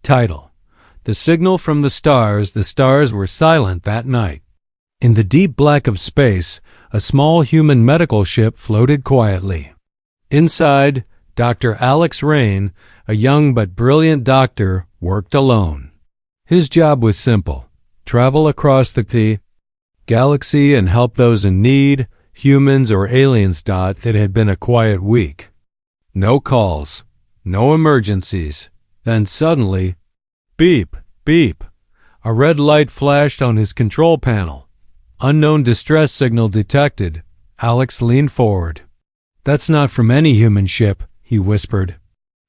Title: The Signal from the stars were silent that night. In the deep black of space, a small human medical ship floated quietly. Inside, Dr. Alex Rain, a young but brilliant doctor, worked alone. His job was simple: travel across the galaxy and help those in need, humans or aliens. It had been a quiet week. No calls, no emergencies. Then suddenly, beep, beep. A red light flashed on his control panel. Unknown distress signal detected. Alex leaned forward. "That's not from any human ship," he whispered.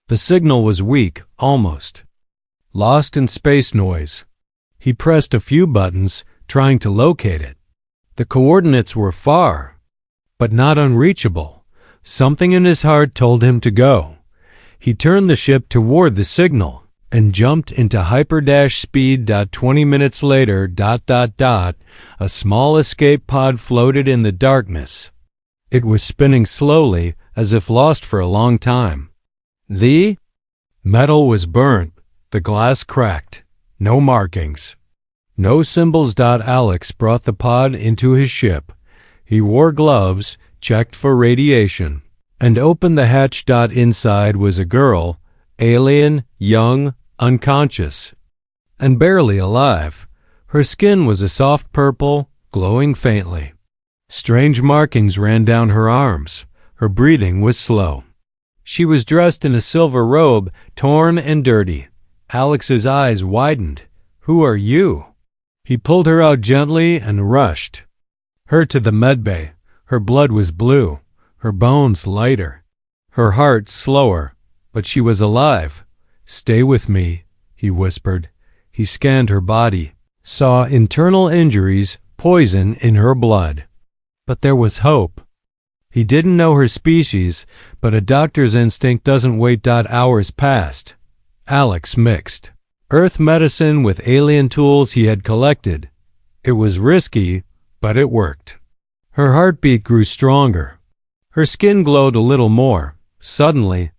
The signal was weak, almost lost in space noise. He pressed a few buttons, trying to locate it. The coordinates were far, but not unreachable. Something in his heart told him to go. He turned the ship toward the signal and jumped into hyperdash speed. 20 minutes later, a small escape pod floated in the darkness. It was spinning slowly, as if lost for a long time. The metal was burnt, the glass cracked. No markings, no symbols. Alex brought the pod into his ship. He wore gloves, checked for radiation, and opened the hatch. Inside was a girl, alien, young, unconscious, and barely alive. Her skin was a soft purple, glowing faintly. Strange markings ran down her arms. Her breathing was slow. She was dressed in a silver robe, torn and dirty. Alex's eyes widened. "Who are you?" He pulled her out gently and rushed her to the medbay. Her blood was blue, her bones lighter, her heart slower, but she was alive. "Stay with me," he whispered. He scanned her body, saw internal injuries, poison in her blood. But there was hope. He didn't know her species, but a doctor's instinct doesn't wait. Hours passed. Alex mixed Earth medicine with alien tools he had collected. It was risky, but it worked. Her heartbeat grew stronger. Her skin glowed a little more. Suddenly,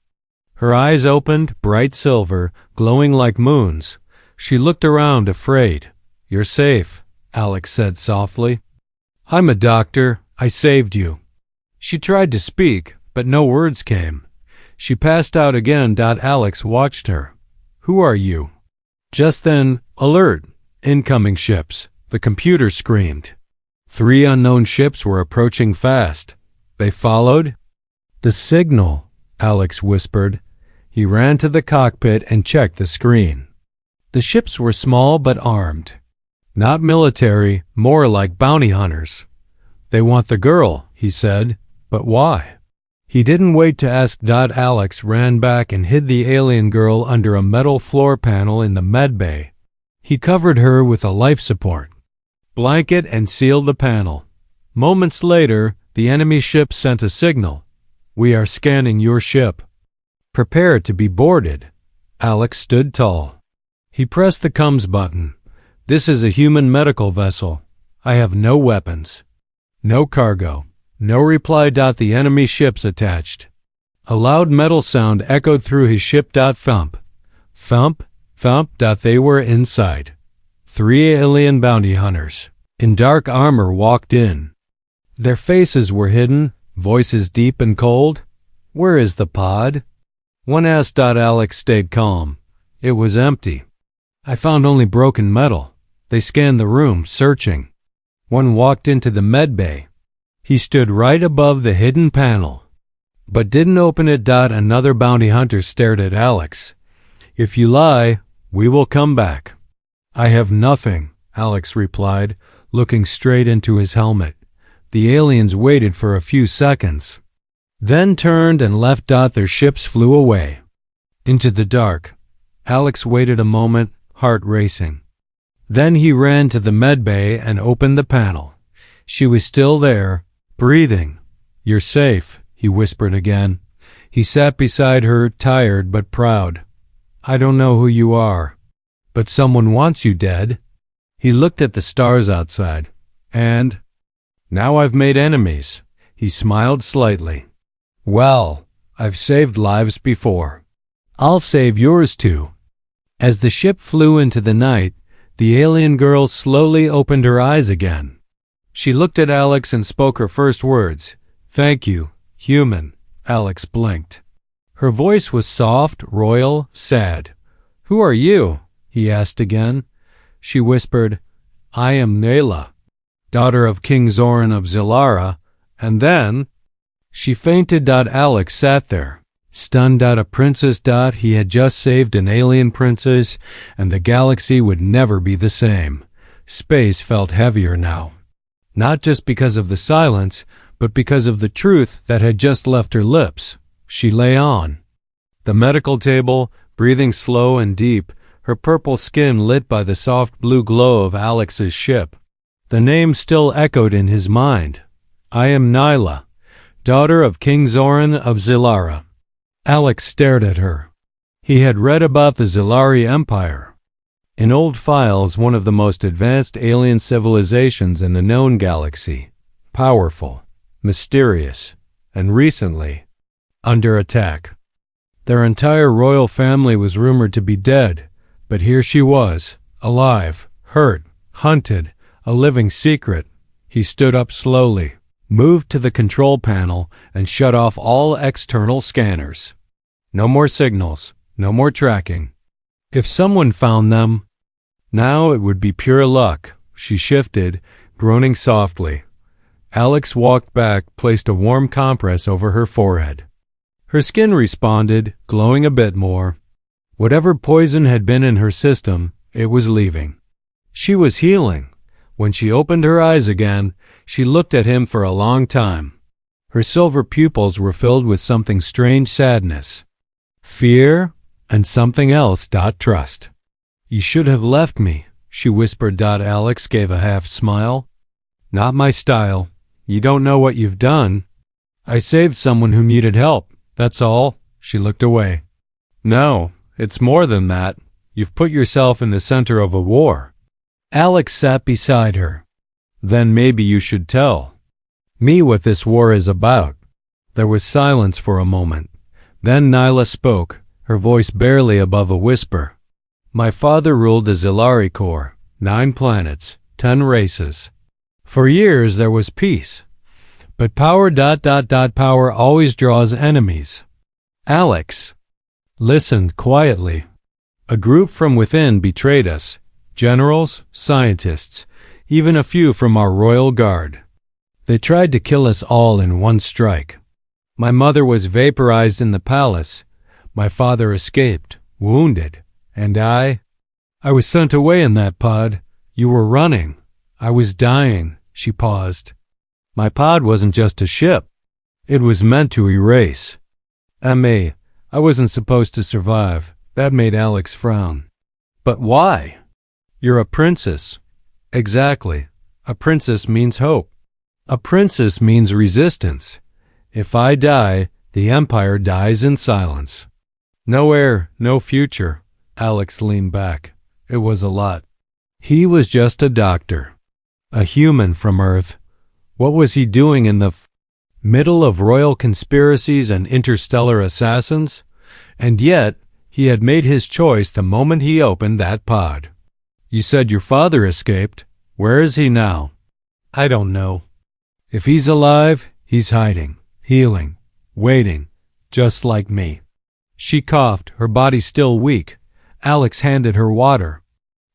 her eyes opened, bright silver, glowing like moons. She looked around, afraid. "You're safe," Alex said softly. "I'm a doctor. I saved you." She tried to speak, but no words came. She passed out again. Alex watched her. "Who are you?" Just then, "Alert! Incoming ships!" the computer screamed. 3 unknown ships were approaching fast. They followed the signal, Alex whispered. He ran to the cockpit and checked the screen. The ships were small but armed. Not military, more like bounty hunters. "They want the girl," he said. "But why?" He didn't wait to ask. Alex ran back and hid the alien girl under a metal floor panel in the medbay. He covered her with a life support blanket and sealed the panel. Moments later, the enemy ship sent a signal. "We are scanning your ship. Prepare to be boarded." Alex stood tall. He pressed the comms button. "This is a human medical vessel. I have no weapons. No cargo." No reply. The enemy ships attached. A loud metal sound echoed through his ship. Thump, thump, thump. They were inside. 3 alien bounty hunters in dark armor walked in. Their faces were hidden, voices deep and cold. "Where is the pod?" one asked. Alex stayed calm. It was empty. "I found only broken metal." They scanned the room, searching. One walked into the medbay. He stood right above the hidden panel, but didn't open it. Another bounty hunter stared at Alex. "If you lie, we will come back." "I have nothing," Alex replied, looking straight into his helmet. The aliens waited for a few seconds, then turned and left. Their ships flew away into the dark. Alex waited a moment, heart racing. Then he ran to the medbay and opened the panel. She was still there, breathing. "You're safe," he whispered again. He sat beside her, tired but proud. "I don't know who you are, but someone wants you dead." He looked at the stars outside. "And now I've made enemies." He smiled slightly. "Well, I've saved lives before. I'll save yours too." As the ship flew into the night, the alien girl slowly opened her eyes again. She looked at Alex and spoke her first words. "Thank you, human." Alex blinked. Her voice was soft, royal, sad. "Who are you?" he asked again. She whispered, "I am Nayla, daughter of King Zoran of Zilara," and then she fainted. Alex sat there, stunned. A princess. He had just saved an alien princess, and the galaxy would never be the same. Space felt heavier now, not just because of the silence, but because of the truth that had just left her lips. She lay on the medical table, breathing slow and deep, her purple skin lit by the soft blue glow of Alex's ship. The name still echoed in his mind. "I am Nyla, daughter of King Zoran of Zilara." Alex stared at her. He had read about the Zilari Empire. In old files, one of the most advanced alien civilizations in the known galaxy. Powerful, mysterious, and recently under attack. Their entire royal family was rumored to be dead, but here she was, alive, hurt, hunted, a living secret. He stood up slowly, moved to the control panel, and shut off all external scanners. No more signals, no more tracking. If someone found them, now it would be pure luck. She shifted, groaning softly. Alex walked back, placed a warm compress over her forehead. Her skin responded, glowing a bit more. Whatever poison had been in her system, it was leaving. She was healing. When she opened her eyes again, she looked at him for a long time. Her silver pupils were filled with something strange sadness, fear, and something else. Trust. "You should have left me," she whispered. Alex gave a half smile. "Not my style. You don't know what you've done. I saved someone who needed help. That's all." She looked away. "No, it's more than that. You've put yourself in the center of a war." Alex sat beside her. "Then maybe you should tell me what this war is about." There was silence for a moment. Then Nyla spoke, her voice barely above a whisper. "My father ruled the Zilari Corps, 9 planets, 10 races. For years there was peace. But power. Power always draws enemies." Alex listened quietly. "A group from within betrayed us. Generals, scientists, even a few from our royal guard. They tried to kill us all in one strike. My mother was vaporized in the palace. My father escaped, wounded, and I was sent away in that pod. You were running. I was dying." She paused. "My pod wasn't just a ship. It was meant to erase. I wasn't supposed to survive." That made Alex frown. "But why?" "You're a princess." "Exactly. A princess means hope. A princess means resistance. If I die, the empire dies in silence. No heir, no future." Alex leaned back. It was a lot. He was just a doctor, a human from Earth. What was he doing in the middle of royal conspiracies and interstellar assassins? And yet, he had made his choice the moment he opened that pod. "You said your father escaped. Where is he now?" "I don't know. If he's alive, he's hiding, healing, waiting, just like me." She coughed, her body still weak. Alex handed her water.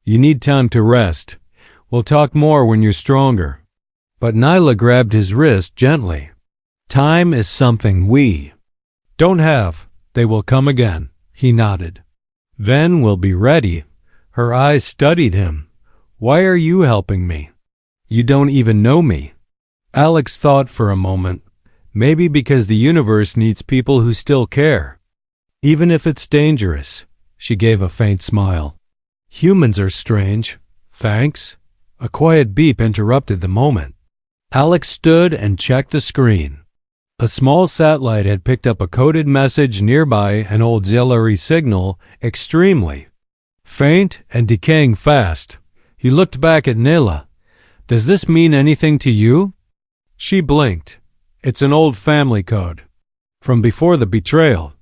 "You need time to rest. We'll talk more when you're stronger." But Nyla grabbed his wrist gently. "Time is something we don't have. They will come again." He nodded. "Then we'll be ready." Her eyes studied him. "Why are you helping me? You don't even know me." Alex thought for a moment. Maybe because the universe needs people who still care, even if it's dangerous. She gave a faint smile. "Humans are strange. Thanks." A quiet beep interrupted the moment. Alex stood and checked the screen. A small satellite had picked up a coded message nearby, an old Zilari signal, extremely faint and decaying fast. He looked back at Nayla. "Does this mean anything to you?" She blinked. "It's an old family code. From before the betrayal.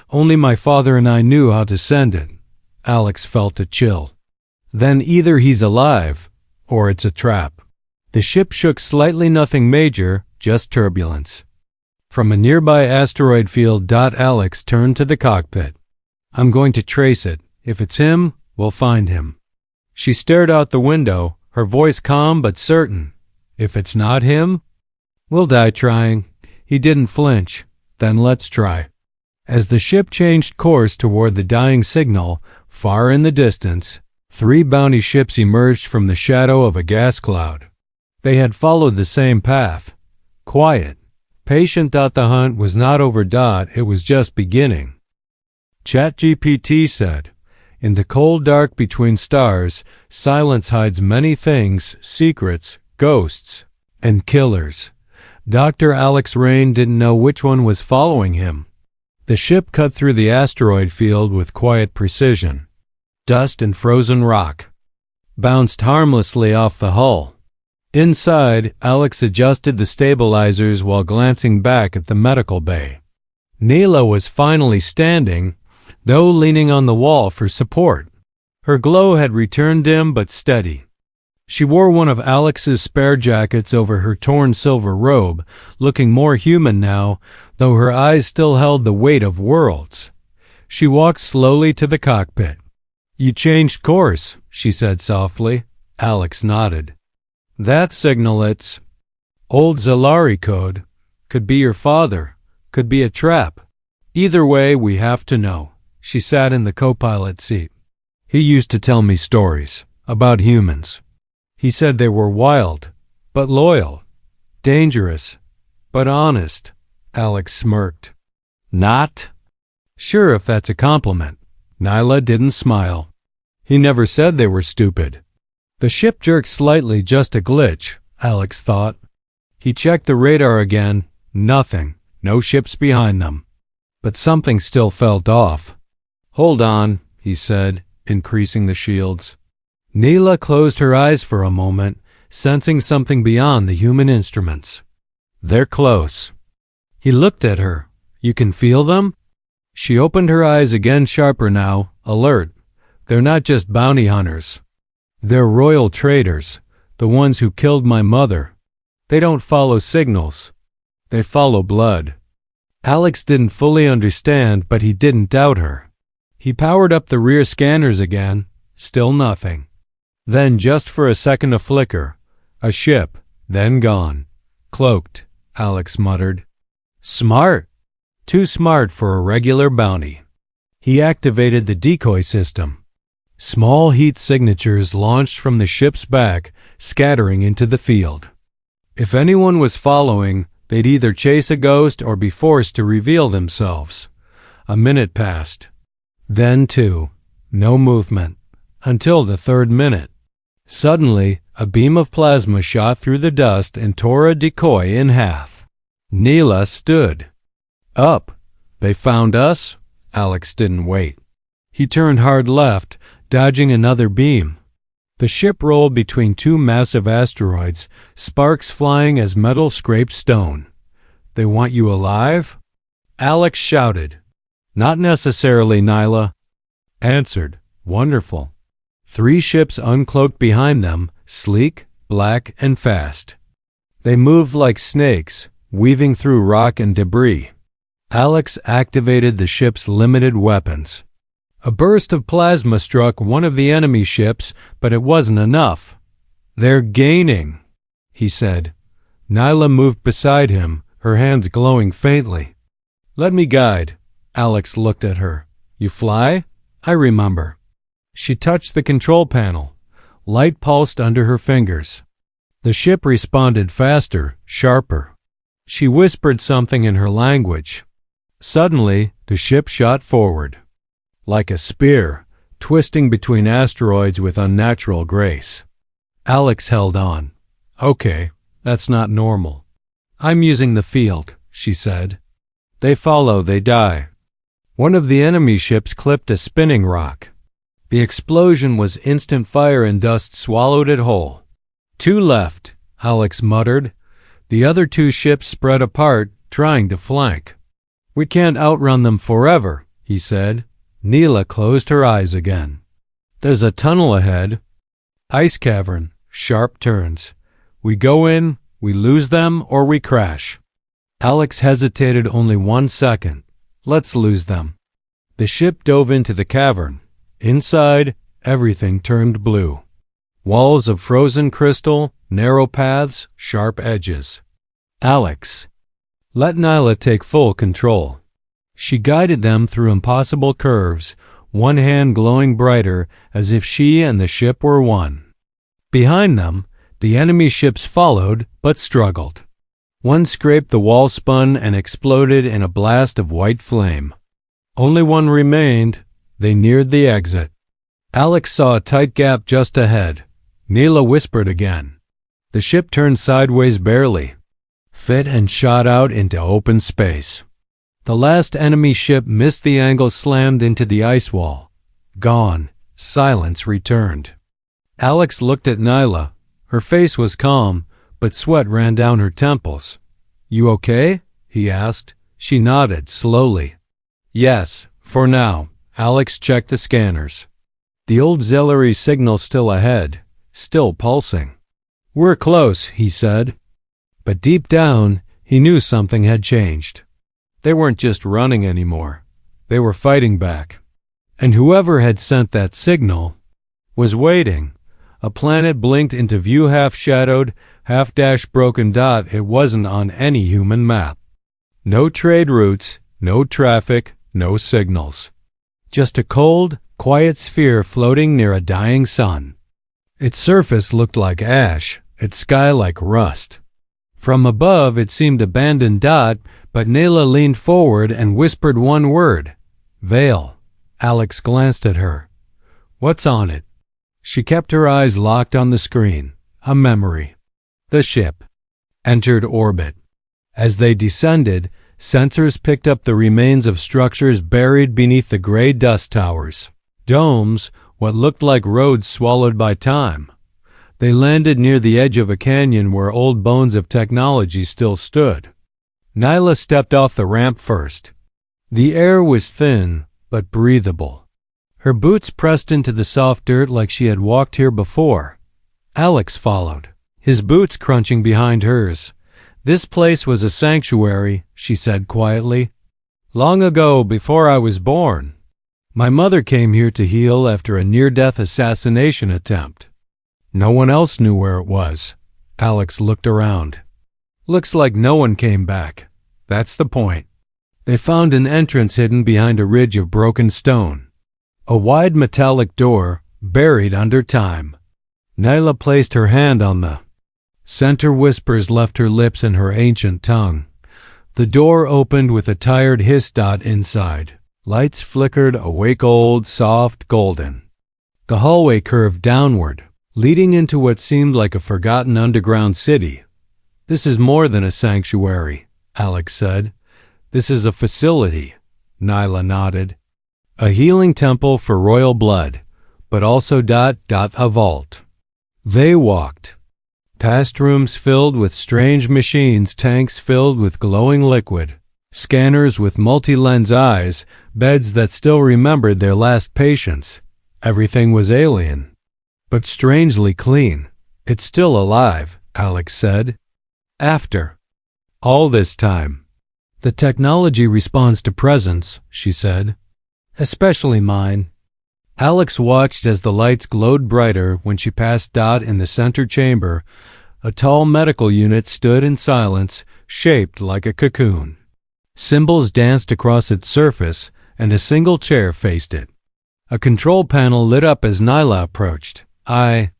Only my father and I knew how to send it. Alex felt a chill. Then either he's alive, or it's a trap. The ship shook slightly, nothing major, just turbulence. From a nearby asteroid field. Alex turned to the cockpit. I'm going to trace it. If it's him, we'll find him. She stared out the window, her voice calm but certain. If it's not him, we'll die trying. He didn't flinch. Then let's try. As the ship changed course toward the dying signal, far in the distance, 3 bounty ships emerged from the shadow of a gas cloud. They had followed the same path. Quiet. Patient. The hunt was not over. It was just beginning. ChatGPT said, in the cold dark between stars, silence hides many things, secrets, ghosts, and killers. Dr. Alex Rain didn't know which one was following him. The ship cut through the asteroid field with quiet precision. Dust and frozen rock bounced harmlessly off the hull. Inside, Alex adjusted the stabilizers while glancing back at the medical bay. Neela was finally standing, though leaning on the wall for support. Her glow had returned, dim but steady. She wore one of Alex's spare jackets over her torn silver robe, looking more human now, though her eyes still held the weight of worlds. She walked slowly to the cockpit. You changed course, she said softly. Alex nodded. That signal, it's old Zalari code. Could be your father. Could be a trap. Either way, we have to know. She sat in the co-pilot seat. He used to tell me stories about humans. He said they were wild, but loyal. Dangerous, but honest. Alex smirked. Not? Sure, if that's a compliment. Nyla didn't smile. He never said they were stupid. The ship jerked slightly, just a glitch, Alex thought. He checked the radar again. Nothing. No ships behind them. But something still felt off. Hold on, he said, increasing the shields. Neela closed her eyes for a moment, sensing something beyond the human instruments. They're close. He looked at her. You can feel them? She opened her eyes again, sharper now, alert. They're not just bounty hunters. They're royal traders, the ones who killed my mother. They don't follow signals. They follow blood. Alex didn't fully understand, but he didn't doubt her. He powered up the rear scanners again. Still nothing. Then, just for a second, a flicker. A ship, then gone. Cloaked, Alex muttered. Smart. Too smart for a regular bounty. He activated the decoy system. Small heat signatures launched from the ship's back, scattering into the field. If anyone was following, they'd either chase a ghost or be forced to reveal themselves. A minute passed. Then 2. No movement. Until the 3rd minute. Suddenly, a beam of plasma shot through the dust and tore a decoy in half. Neela stood. Up. They found us? Alex didn't wait. He turned hard left, dodging another beam. The ship rolled between 2 massive asteroids, sparks flying as metal scraped stone. They want you alive? Alex shouted. Not necessarily, Nyla answered. Wonderful. 3 ships uncloaked behind them, sleek, black, and fast. They moved like snakes, weaving through rock and debris. Alex activated the ship's limited weapons. A burst of plasma struck one of the enemy ships, but it wasn't enough. They're gaining, he said. Nyla moved beside him, her hands glowing faintly. Let me guide. Alex looked at her. You fly? I remember. She touched the control panel. Light pulsed under her fingers. The ship responded faster, sharper. She whispered something in her language. Suddenly, the ship shot forward. Like a spear, twisting between asteroids with unnatural grace. Alex held on. Okay, that's not normal. I'm using the field, she said. They follow, they die. One of the enemy ships clipped a spinning rock. The explosion was instant fire and dust swallowed it whole. 2 left, Alex muttered. The other 2 ships spread apart, trying to flank. We can't outrun them forever, he said. Neela closed her eyes again. There's a tunnel ahead. Ice cavern, sharp turns. We go in, we lose them, or we crash. Alex hesitated only 1 second. Let's lose them. The ship dove into the cavern. Inside, everything turned blue. Walls of frozen crystal, narrow paths, sharp edges. Alex. Let Nyla take full control. She guided them through impossible curves, one hand glowing brighter as if she and the ship were one. Behind them, the enemy ships followed but struggled. One scraped the wall, spun, and exploded in a blast of white flame. Only one remained. They neared the exit. Alex saw a tight gap just ahead. Neela whispered again. The ship turned sideways barely, fit, and shot out into open space. The last enemy ship missed the angle, slammed into the ice wall. Gone. Silence returned. Alex looked at Nyla. Her face was calm, but sweat ran down her temples. You okay? He asked. She nodded slowly. Yes, for now. Alex checked the scanners. The old auxiliary signal still ahead, still pulsing. We're close, he said. But deep down, he knew something had changed. They weren't just running anymore. They were fighting back. And whoever had sent that signal was waiting. A planet blinked into view, half-shadowed, half-dashed broken dot. It wasn't on any human map. No trade routes, no traffic, no signals. Just a cold, quiet sphere floating near a dying sun. Its surface looked like ash, its sky like rust. From above it seemed abandoned dot, but Neela leaned forward and whispered one word. Veil. Alex glanced at her. What's on it? She kept her eyes locked on the screen. A memory. The ship entered orbit. As they descended, sensors picked up the remains of structures buried beneath the gray dust towers. Domes, what looked like roads swallowed by time. They landed near the edge of a canyon where old bones of technology still stood. Nyla stepped off the ramp first. The air was thin, but breathable. Her boots pressed into the soft dirt like she had walked here before. Alex followed, his boots crunching behind hers. This place was a sanctuary, she said quietly. Long ago, before I was born. My mother came here to heal after a near-death assassination attempt. No one else knew where it was. Alex looked around. Looks like no one came back. That's the point. They found an entrance hidden behind a ridge of broken stone. A wide metallic door, buried under time. Nyla placed her hand on the center. Whispers left her lips in her ancient tongue. The door opened with a tired hiss. Inside. Lights flickered, awake, old, soft, golden. The hallway curved downward, leading into what seemed like a forgotten underground city. This is more than a sanctuary, Alex said. This is a facility. Nyla nodded. A healing temple for royal blood, but also a vault. They walked past rooms filled with strange machines, tanks filled with glowing liquid, scanners with multi-lens eyes, beds that still remembered their last patients. Everything was alien, but strangely clean. It's still alive, Alex said. After all this time, the technology responds to presence, she said. Especially mine. Alex watched as the lights glowed brighter when she passed in the center chamber. A tall medical unit stood in silence, shaped like a cocoon. Symbols danced across its surface, and a single chair faced it. A control panel lit up as Nyla approached. I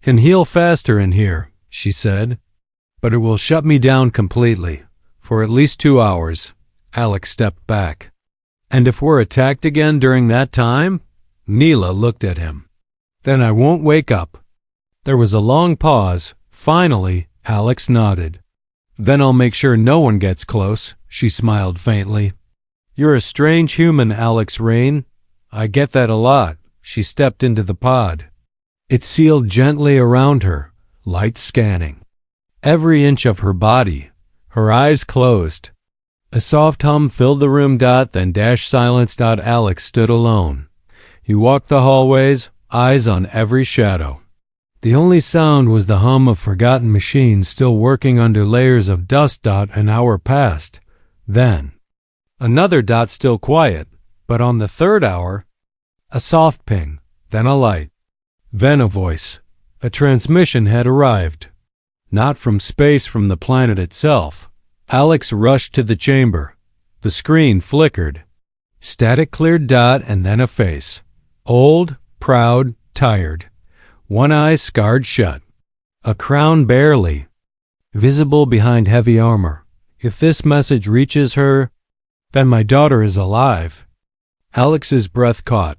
can heal faster in here, she said, but it will shut me down completely. For at least 2 hours. Alex stepped back. And if we're attacked again during that time? Neela looked at him. Then I won't wake up. There was a long pause. Finally, Alex nodded. Then I'll make sure no one gets close, she smiled faintly. You're a strange human, Alex Rain. I get that a lot. She stepped into the pod. It sealed gently around her, light scanning every inch of her body. Her eyes closed. A soft hum filled the room. Then silence. Alex stood alone. He walked the hallways, eyes on every shadow. The only sound was the hum of forgotten machines still working under layers of dust. An hour passed. Then another. Still quiet, but on the third hour, a soft ping, then a light, then a voice. A transmission had arrived. Not from space, from the planet itself. Alex rushed to the chamber. The screen flickered. Static cleared. And then a face. Old, proud, tired. One eye scarred shut. A crown barely visible behind heavy armor. If this message reaches her, then my daughter is alive. Alex's breath caught.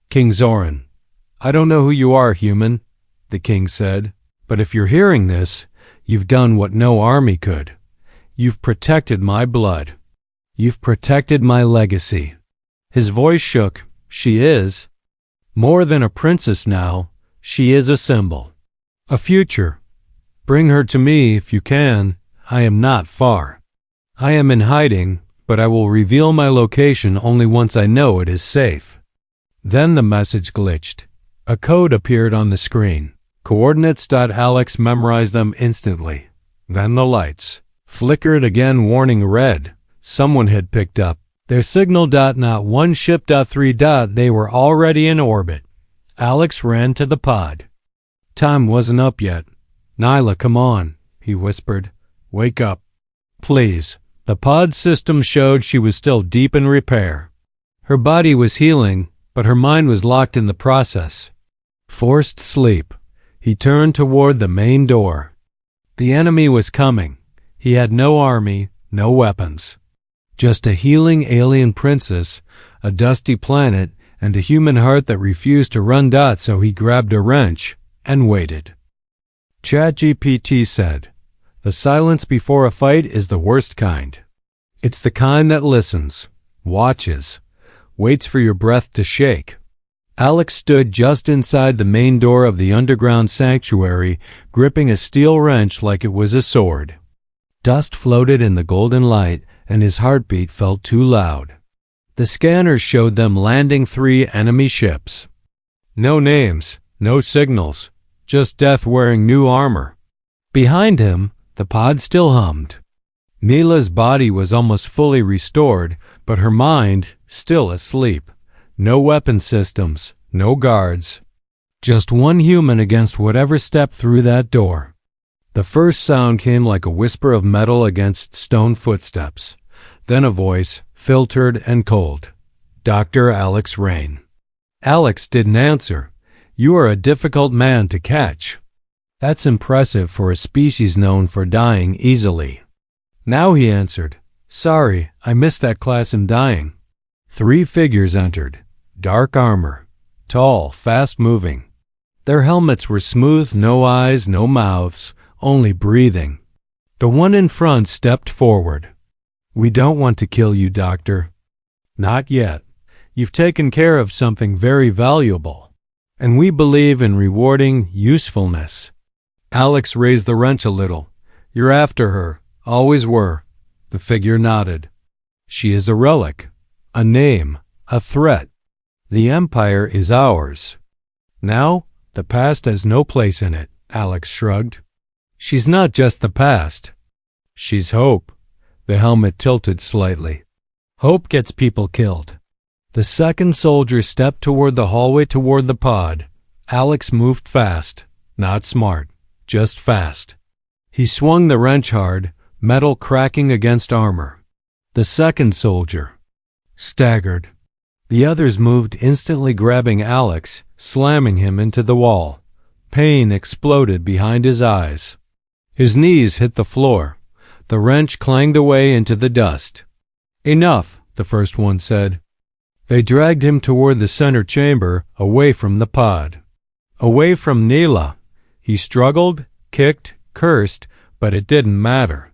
King Zoran. I don't know who you are, human, the king said, but if you're hearing this, you've done what no army could. You've protected my blood. You've protected my legacy. His voice shook. She is more than a princess now. She is a symbol. A future. Bring her to me if you can. I am not far. I am in hiding, but I will reveal my location only once I know it is safe. Then the message glitched. A code appeared on the screen. Coordinates. Alex memorized them instantly. Then the lights flickered again, warning red. Someone had picked up their signal. Not one ship. 3. They were already in orbit. Alex ran to the pod. Time wasn't up yet. Nyla, come on, he whispered. Wake up, please. The pod system showed she was still deep in repair. Her body was healing, but her mind was locked in the process. Forced sleep. He turned toward the main door. The enemy was coming. He had no army, no weapons. Just a healing alien princess, a dusty planet, and a human heart that refused to run. So he grabbed a wrench and waited. ChatGPT said, the silence before a fight is the worst kind. It's the kind that listens, watches, waits for your breath to shake. Alex stood just inside the main door of the underground sanctuary, gripping a steel wrench like it was a sword. Dust floated in the golden light, and his heartbeat felt too loud. The scanners showed them landing 3 enemy ships. No names, no signals, just death wearing new armor. Behind him, the pod still hummed. Mila's body was almost fully restored, but her mind still asleep. No weapon systems, no guards. Just one human against whatever stepped through that door. The first sound came like a whisper of metal against stone footsteps. Then a voice, filtered and cold. Dr. Alex Rain. Alex didn't answer. You are a difficult man to catch. That's impressive for a species known for dying easily. Now he answered. Sorry, I missed that class in dying. 3 figures entered. Dark armor. Tall, fast-moving. Their helmets were smooth, no eyes, no mouths, only breathing. The one in front stepped forward. We don't want to kill you, Doctor. Not yet. You've taken care of something very valuable, and we believe in rewarding usefulness. Alex raised the wrench a little. You're after her. Always were. The figure nodded. She is a relic, a name, a threat. The Empire is ours. Now, the past has no place in it, Alex shrugged. She's not just the past. She's hope. The helmet tilted slightly. Hope gets people killed. The second soldier stepped toward the hallway toward the pod. Alex moved fast, not smart, just fast. He swung the wrench hard, metal cracking against armor. The second soldier staggered. The others moved, instantly grabbing Alex, slamming him into the wall. Pain exploded behind his eyes. His knees hit the floor. The wrench clanged away into the dust. Enough, the first one said. They dragged him toward the center chamber, away from the pod. Away from Neela. He struggled, kicked, cursed, but it didn't matter.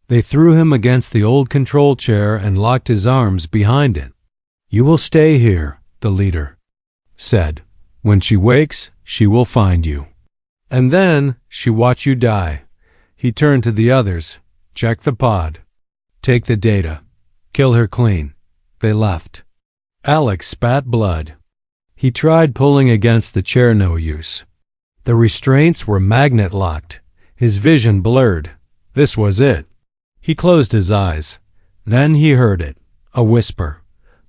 They threw him against the old control chair and locked his arms behind it. You will stay here, the leader said. When she wakes, she will find you. And then she watch you die. He turned to the others. Check the pod. Take the data. Kill her clean. They left. Alex spat blood. He tried pulling against the chair, no use. The restraints were magnet-locked. His vision blurred. This was it. He closed his eyes. Then he heard it. A whisper.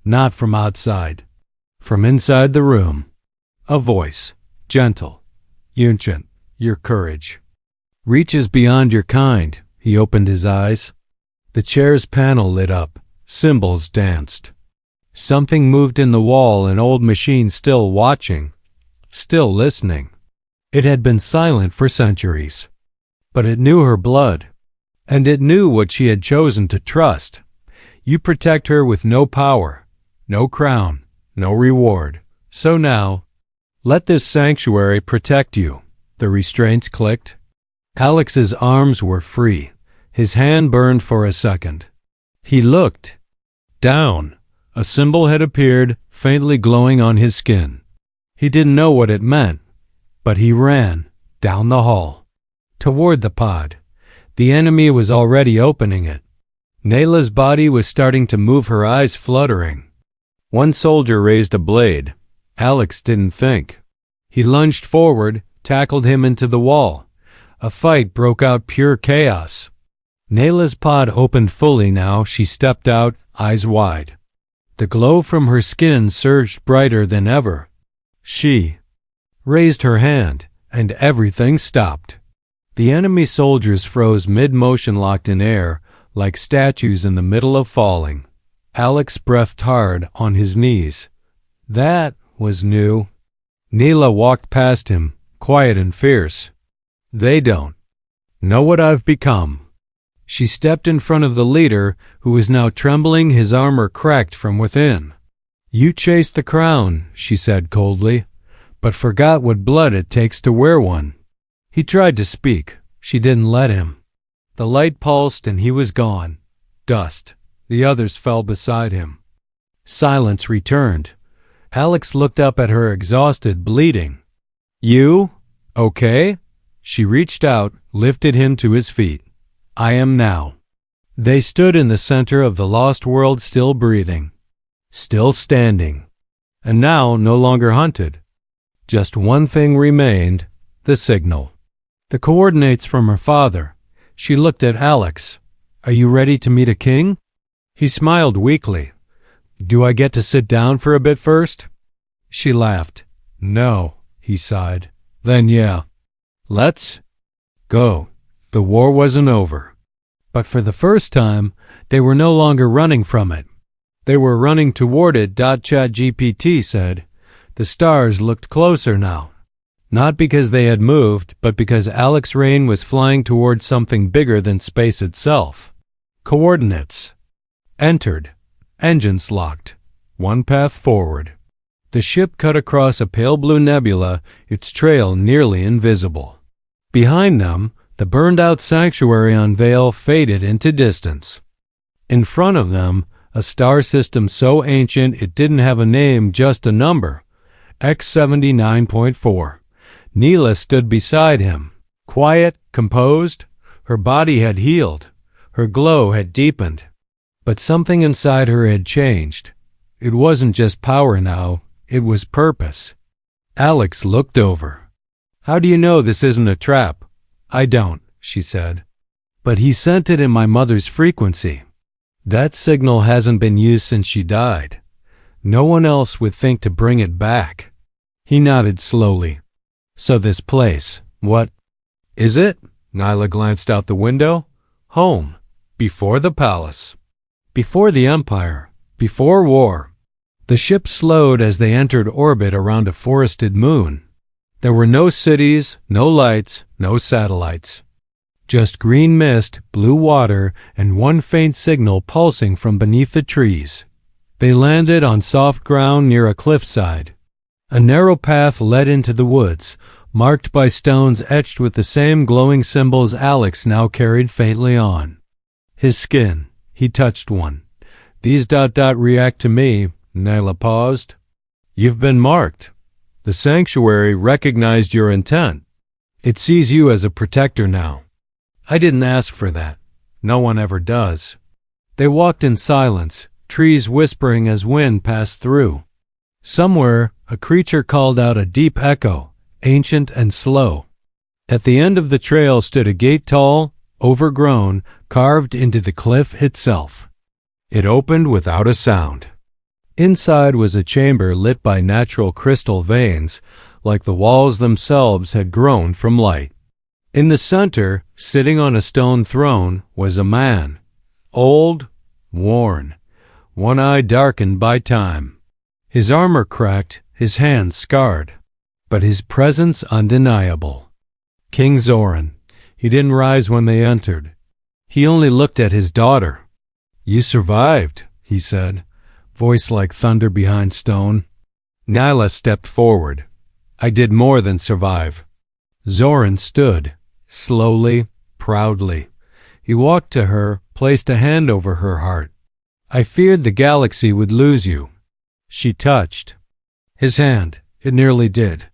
Not from outside. From inside the room. A voice. Gentle. Ancient. Your courage reaches beyond your kind. He opened his eyes. The chair's panel lit up. Symbols danced. Something moved in the wall, an old machine still watching. Still listening. It had been silent for centuries. But it knew her blood. And it knew what she had chosen to trust. You protect her with no power, no crown, no reward. So now, let this sanctuary protect you. The restraints clicked. Alex's arms were free. His hand burned for a second. He looked. Down. A symbol had appeared, faintly glowing on his skin. He didn't know what it meant, but he ran, down the hall, toward the pod. The enemy was already opening it. Nayla's body was starting to move, her eyes fluttering. One soldier raised a blade. Alex didn't think. He lunged forward, tackled him into the wall. A fight broke out, pure chaos. Nayla's pod opened fully now. She stepped out, eyes wide. The glow from her skin surged brighter than ever. She raised her hand, and everything stopped. The enemy soldiers froze mid-motion, locked in air, like statues in the middle of falling. Alex breathed hard, on his knees. That was new. Nayla walked past him, quiet and fierce. They don't know what I've become. She stepped in front of the leader, who was now trembling, his armor cracked from within. You chased the crown, she said coldly, but forgot what blood it takes to wear one. He tried to speak. She didn't let him. The light pulsed and he was gone. Dust. The others fell beside him. Silence returned. Alex looked up at her, exhausted, bleeding. You? Okay? She reached out, lifted him to his feet. I am now. They stood in the center of the lost world, still breathing, still standing, and now no longer hunted. Just one thing remained, the signal. The coordinates from her father. She looked at Alex. Are you ready to meet a king? He smiled weakly. Do I get to sit down for a bit first? She laughed. No, he sighed. Then yeah. Let's go. The war wasn't over. But for the first time, they were no longer running from it. They were running toward it. ChatGPT said. The stars looked closer now. Not because they had moved, but because Alex Rain was flying towards something bigger than space itself. Coordinates. Entered. Engines locked. One path forward. The ship cut across a pale blue nebula, its trail nearly invisible. Behind them, the burned-out sanctuary on Vale faded into distance. In front of them, a star system so ancient it didn't have a name, just a number. X79.4. Neela stood beside him. Quiet, composed. Her body had healed. Her glow had deepened. But something inside her had changed. It wasn't just power now, it was purpose. Alex looked over. How do you know this isn't a trap? I don't, she said. But he sent it in my mother's frequency. That signal hasn't been used since she died. No one else would think to bring it back. He nodded slowly. So this place, what is it? Nyla glanced out the window. Home. Before the palace. Before the Empire. Before war. The ship slowed as they entered orbit around a forested moon. There were no cities, no lights, no satellites. Just green mist, blue water, and one faint signal pulsing from beneath the trees. They landed on soft ground near a cliffside. A narrow path led into the woods, marked by stones etched with the same glowing symbols Alex now carried faintly on his skin. He touched one. These ... react to me. Nyla paused. You've been marked. The sanctuary recognized your intent. It sees you as a protector now. I didn't ask for that. No one ever does. They walked in silence, trees whispering as wind passed through. Somewhere, a creature called out a deep echo, ancient and slow. At the end of the trail stood a gate tall, overgrown, carved into the cliff itself. It opened without a sound. Inside was a chamber lit by natural crystal veins, like the walls themselves had grown from light. In the center, sitting on a stone throne, was a man, old, worn, one eye darkened by time. His armor cracked, his hands scarred, but his presence undeniable. King Zoran. He didn't rise when they entered. He only looked at his daughter. "You survived," he said, voice like thunder behind stone. Nyla stepped forward. "I did more than survive." Zoran stood, slowly, proudly. He walked to her, placed a hand over her heart. "I feared the galaxy would lose you." She touched his hand. It nearly did.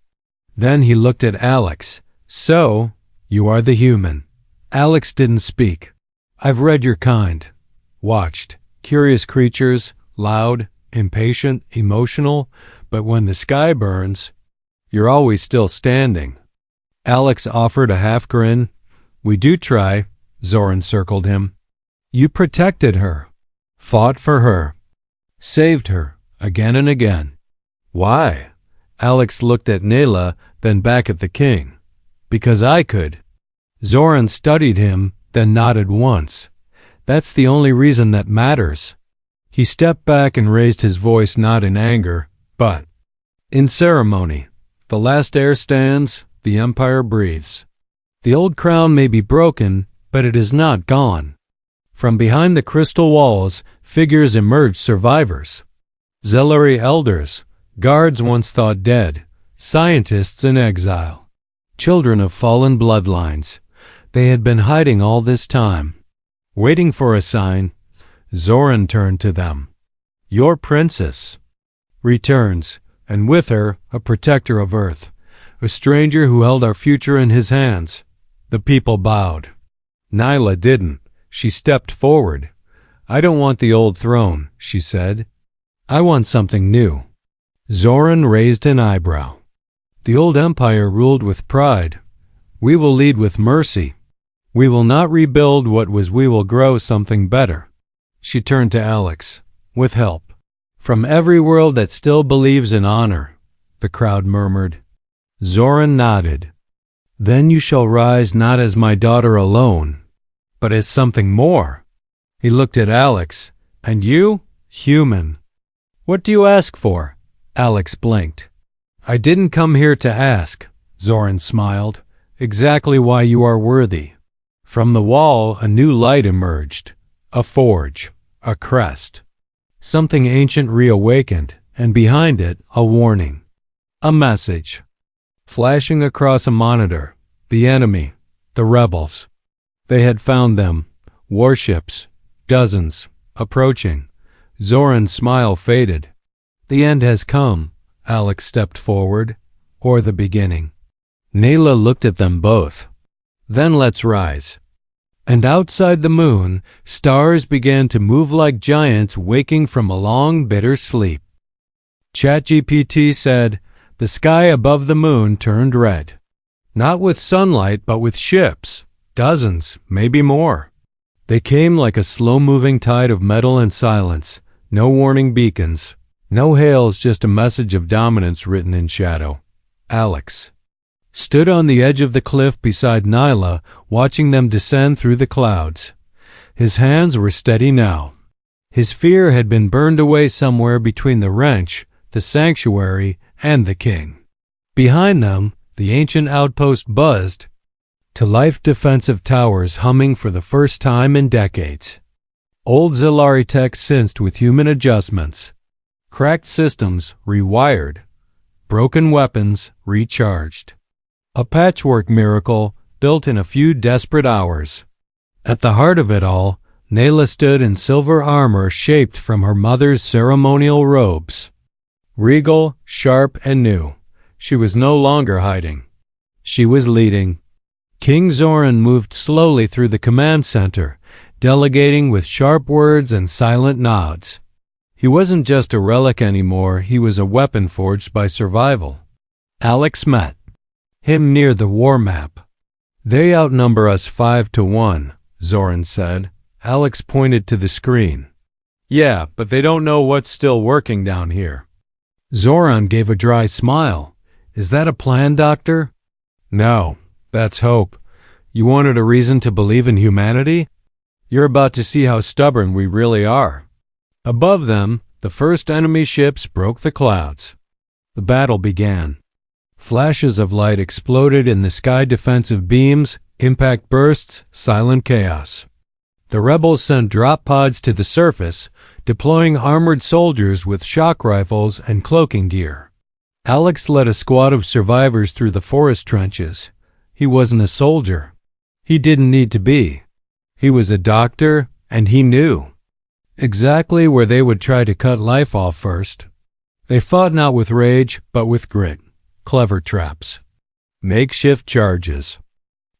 Then he looked at Alex. "So, you are the human." Alex didn't speak. "I've read your kind. Watched. Curious creatures, loud, impatient, emotional, but when the sky burns, you're always still standing." Alex offered a half grin. "We do try." Zoran circled him. "You protected her, fought for her, saved her, again and again." "Why?" Alex looked at Nayla, then back at the king. "Because I could." Zoran studied him, then nodded once. "That's the only reason that matters." He stepped back and raised his voice not in anger, but in ceremony. "The last heir stands, the empire breathes. The old crown may be broken, but it is not gone." From behind the crystal walls, figures emerged, survivors. Zelari elders, guards once thought dead, scientists in exile, children of fallen bloodlines. They had been hiding all this time, waiting for a sign. Zoran turned to them. "Your princess returns, and with her a protector of Earth, a stranger who held our future in his hands." The people bowed. Nyla didn't. She stepped forward. "I don't want the old throne," she said. "I want something new." Zoran raised an eyebrow. "The old empire ruled with pride. We will lead with mercy. We will not rebuild what was, we will grow something better." She turned to Alex. "With help from every world that still believes in honor," the crowd murmured. Zoran nodded. "Then you shall rise not as my daughter alone, but as something more." He looked at Alex. "And you, human, what do you ask for?" Alex blinked. "I didn't come here to ask," Zoran smiled. "Exactly why you are worthy." From the wall a new light emerged. A forge, a crest. Something ancient reawakened, and behind it a warning. A message. Flashing across a monitor. The enemy, the rebels. They had found them. Warships, dozens, approaching. Zoran's smile faded. "The end has come." Alex stepped forward. "Or the beginning." Nayla looked at them both. "Then let's rise." And outside the moon, stars began to move like giants waking from a long, bitter sleep. ChatGPT said, "The sky above the moon turned red. Not with sunlight, but with ships. Dozens, maybe more. They came like a slow-moving tide of metal and silence. No warning beacons. No hails, just a message of dominance written in shadow." Alex stood on the edge of the cliff beside Nyla, watching them descend through the clouds. His hands were steady now. His fear had been burned away somewhere between the wrench, the sanctuary, and the king. Behind them, the ancient outpost buzzed to life, defensive towers humming for the first time in decades. Old Zelari tech synced with human adjustments. Cracked systems rewired. Broken weapons recharged. A patchwork miracle built in a few desperate hours. At the heart of it all, Nayla stood in silver armor shaped from her mother's ceremonial robes. Regal, sharp, and new, she was no longer hiding. She was leading. King Zoran moved slowly through the command center, delegating with sharp words and silent nods. He wasn't just a relic anymore, he was a weapon forged by survival. Alex met him near the war map. "They outnumber us 5-1, Zoran said. Alex pointed to the screen. "Yeah, but they don't know what's still working down here." Zoran gave a dry smile. "Is that a plan, Doctor?" "No, that's hope. You wanted a reason to believe in humanity? You're about to see how stubborn we really are." Above them, the first enemy ships broke the clouds. The battle began. Flashes of light exploded in the sky, defensive beams, impact bursts, silent chaos. The rebels sent drop pods to the surface, deploying armored soldiers with shock rifles and cloaking gear. Alex led a squad of survivors through the forest trenches. He wasn't a soldier. He didn't need to be. He was a doctor, and he knew exactly where they would try to cut life off first. They fought not with rage, but with grit. Clever traps. Makeshift charges.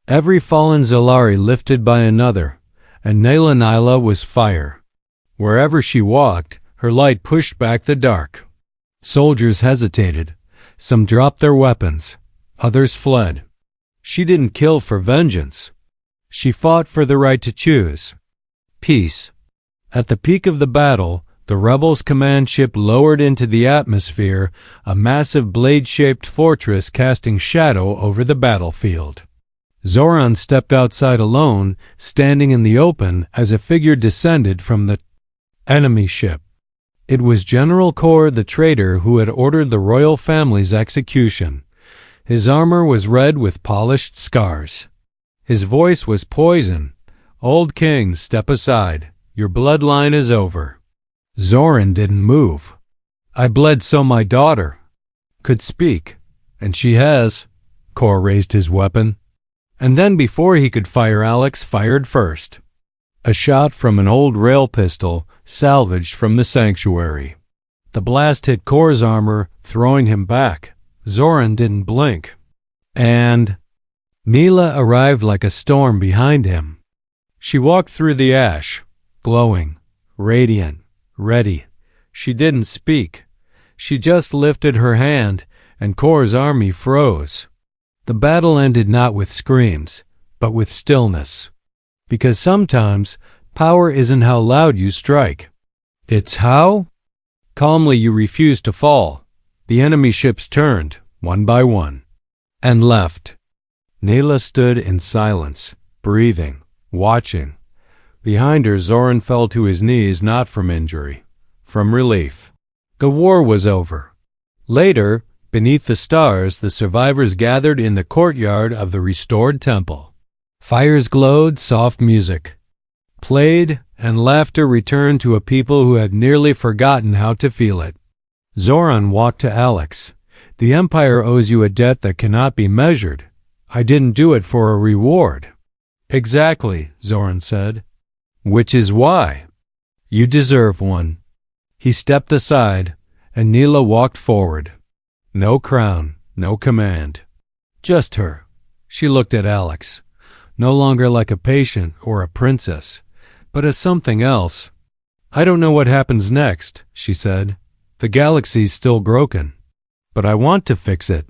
Every fallen Zalari lifted by another, and Nyla was fire. Wherever she walked, her light pushed back the dark. Soldiers hesitated. Some dropped their weapons. Others fled. She didn't kill for vengeance. She fought for the right to choose peace. At the peak of the battle, the rebels' command ship lowered into the atmosphere, a massive blade-shaped fortress casting shadow over the battlefield. Zoran stepped outside alone, standing in the open as a figure descended from the enemy ship. It was General Kor, the traitor who had ordered the royal family's execution. His armor was red with polished scars. His voice was poison. "Old king, step aside. Your bloodline is over." Zoran didn't move. "I bled so my daughter could speak, and she has." Kor raised his weapon. And then before he could fire, Alex fired first. A shot from an old rail pistol, salvaged from the sanctuary. The blast hit Kor's armor, throwing him back. Zoran didn't blink. And Mila arrived like a storm behind him. She walked through the ash, glowing, radiant, ready. She didn't speak. She just lifted her hand, and Kor's army froze. The battle ended not with screams, but with stillness. Because sometimes, power isn't how loud you strike. It's how calmly you refuse to fall. The enemy ships turned, one by one, and left. Nyla stood in silence, breathing, watching. Behind her, Zoran fell to his knees, not from injury, from relief. The war was over. Later, beneath the stars, the survivors gathered in the courtyard of the restored temple. Fires glowed, soft music played, and laughter returned to a people who had nearly forgotten how to feel it. Zoran walked to Alex. "The Empire owes you a debt that cannot be measured. I didn't do it for a reward." "Exactly," Zoran said. "Which is why you deserve one." He stepped aside, and Nyla walked forward. No crown, no command. Just her. She looked at Alex, no longer like a patient or a princess, but as something else. "I don't know what happens next," she said. "The galaxy's still broken. But I want to fix it.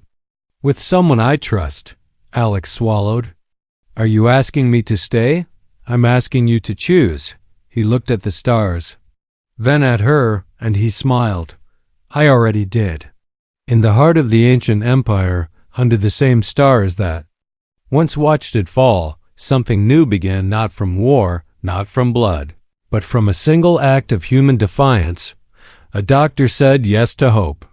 With someone I trust." Alex swallowed. "Are you asking me to stay? I'm asking you to choose." He looked at the stars, then at her, and he smiled. "I already did." In the heart of the ancient empire, under the same stars that once watched it fall, something new began, not from war, not from blood, but from a single act of human defiance. A doctor said yes to hope.